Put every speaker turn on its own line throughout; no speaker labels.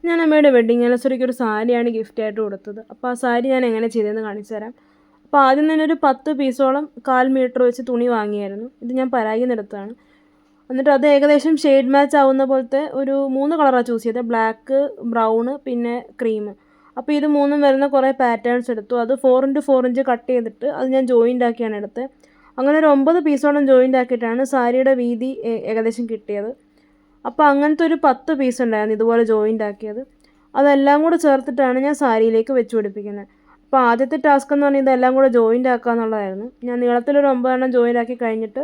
ഞാൻ അമ്മയുടെ വെഡ്ഡിങ് ആനിവേഴ്സറിക്ക് ഒരു സാരിയാണ് ഗിഫ്റ്റായിട്ട് കൊടുത്തത്. അപ്പോൾ ആ സാരി ഞാൻ എങ്ങനെ ചെയ്തതെന്ന് കാണിച്ചു തരാം. അപ്പോൾ ആദ്യം തന്നെ ഒരു 10 പീസോളം 1/4 മീറ്റർ വെച്ച് തുണി വാങ്ങിയായിരുന്നു. ഇത് ഞാൻ പരാഗിൽ നിന്ന് എടുത്തതാണ്. എന്നിട്ട് അത് ഏകദേശം ഷെയ്ഡ് മാച്ച് ആവുന്ന പോലത്തെ ഒരു 3 കളറാണ് ചൂസ് ചെയ്തത്. ബ്ലാക്ക്, ബ്രൗണ്, പിന്നെ ക്രീം. അപ്പോൾ ഇത് മൂന്നും വരുന്ന കുറേ പാറ്റേൺസ് എടുത്തു. അത് 4x4 ഇഞ്ച് കട്ട് ചെയ്തിട്ട് അത് ഞാൻ ജോയിൻ്റ് ആക്കിയാണ് എടുത്തത്. അങ്ങനെ ഒരു 9 പീസോളം ജോയിൻ്റ് ആക്കിയിട്ടാണ് സാരിയുടെ വീതി ഏകദേശം കിട്ടിയത്. അപ്പോൾ അങ്ങനത്തെ ഒരു 10 പീസ് ഉണ്ടായിരുന്നു ഇതുപോലെ ജോയിൻ്റ് ആക്കിയത്. അതെല്ലാം കൂടെ ചേർത്തിട്ടാണ് ഞാൻ സാരിയിലേക്ക് വെച്ച് പിടിപ്പിക്കുന്നത്. അപ്പോൾ ആദ്യത്തെ ടാസ്ക് എന്ന് പറഞ്ഞാൽ ഇതെല്ലാം കൂടെ ജോയിൻ്റ് ആക്കുക എന്നുള്ളതായിരുന്നു. ഞാൻ നീളത്തിലൊരു 9 എണ്ണം ജോയിൻ്റ് ആക്കി കഴിഞ്ഞിട്ട്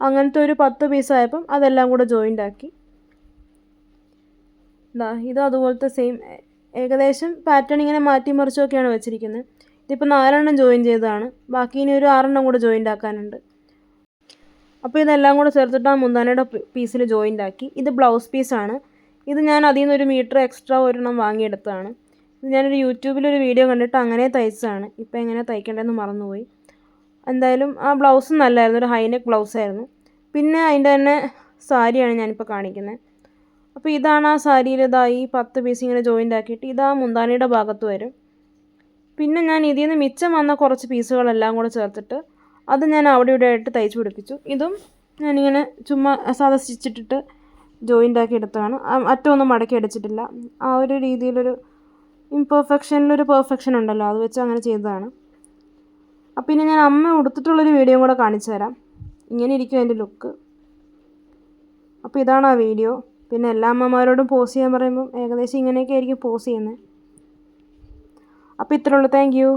അങ്ങനത്തെ ഒരു 10 പീസായപ്പം അതെല്ലാം കൂടെ ജോയിൻ്റ് ആക്കി. ഇത് അതുപോലത്തെ സെയിം ഏകദേശം പാറ്റേൺ ഇങ്ങനെ മാറ്റി മറിച്ചൊക്കെയാണ് വെച്ചിരിക്കുന്നത്. ഇതിപ്പോൾ 4 എണ്ണം ജോയിൻ ചെയ്തതാണ്. ബാക്കി ഇനി ഒരു 6 എണ്ണം കൂടെ ജോയിൻ്റ് ആക്കാനുണ്ട്. അപ്പോൾ ഇതെല്ലാം കൂടെ ചേർത്തിട്ട് മുന്താനയുടെ പീസിൽ ജോയിൻ്റ് ആക്കി. ഇത് ബ്ലൗസ് പീസാണ്. ഇത് ഞാൻ അതിൽ നിന്നൊരു മീറ്റർ എക്സ്ട്രാ ഒരെണ്ണം വാങ്ങിയെടുത്തതാണ്. ഇത് ഞാനൊരു യൂട്യൂബിലൊരു വീഡിയോ കണ്ടിട്ട് അങ്ങനെ തയ്ച്ചതാണ്. ഇപ്പോൾ എങ്ങനെ തയ്ക്കേണ്ടതെന്ന് മറന്നുപോയി. എന്തായാലും ആ ബ്ലൗസും നല്ലതായിരുന്നു. ഒരു ഹൈനെക്ക് ബ്ലൗസായിരുന്നു. പിന്നെ അതിൻ്റെ തന്നെ സാരിയാണ് ഞാനിപ്പോൾ കാണിക്കുന്നത്. അപ്പോൾ ഇതാണ് ആ സാരിയിൽ ഈ 10 പീസ് ഇങ്ങനെ ജോയിൻ്റ് ആക്കിയിട്ട് ഇതാ മുന്താനയുടെ ഭാഗത്ത് വരും. പിന്നെ ഞാൻ ഇതിൽ നിന്ന് മിച്ചം വന്ന കുറച്ച് പീസുകളെല്ലാം കൂടെ ചേർത്തിട്ട് അത് ഞാൻ അവിടെ ഇവിടെ ആയിട്ട് തയ്ച്ച് പിടിപ്പിച്ചു. ഇതും ഞാനിങ്ങനെ ചുമ്മാ സാധാ സ്റ്റിച്ചിട്ടിട്ട് ജോയിൻ്റ് ആക്കി എടുത്തതാണ്. അറ്റമൊന്നും മടക്കി അടിച്ചിട്ടില്ല. ആ ഒരു രീതിയിലൊരു ഇംപെർഫെക്ഷനിലൊരു പെർഫെക്ഷൻ ഉണ്ടല്ലോ, അത് വെച്ച് അങ്ങനെ ചെയ്തതാണ്. അപ്പോൾ ഇനി ഞാൻ അമ്മ ഉടുത്തിട്ടുള്ളൊരു വീഡിയോ കൂടെ കാണിച്ചു തരാം. ഇങ്ങനെ ഇരിക്കും അതിൻ്റെ ലുക്ക്. അപ്പോൾ ഇതാണ് ആ വീഡിയോ. പിന്നെ എല്ലാ അമ്മമാരോടും പോസ് ചെയ്യാൻ പറയുമ്പം ഏകദേശം ഇങ്ങനെയൊക്കെ ആയിരിക്കും പോസ് ചെയ്യുന്നത്. അപ്പോൾ ഇത്രയുള്ളൂ. Thank U.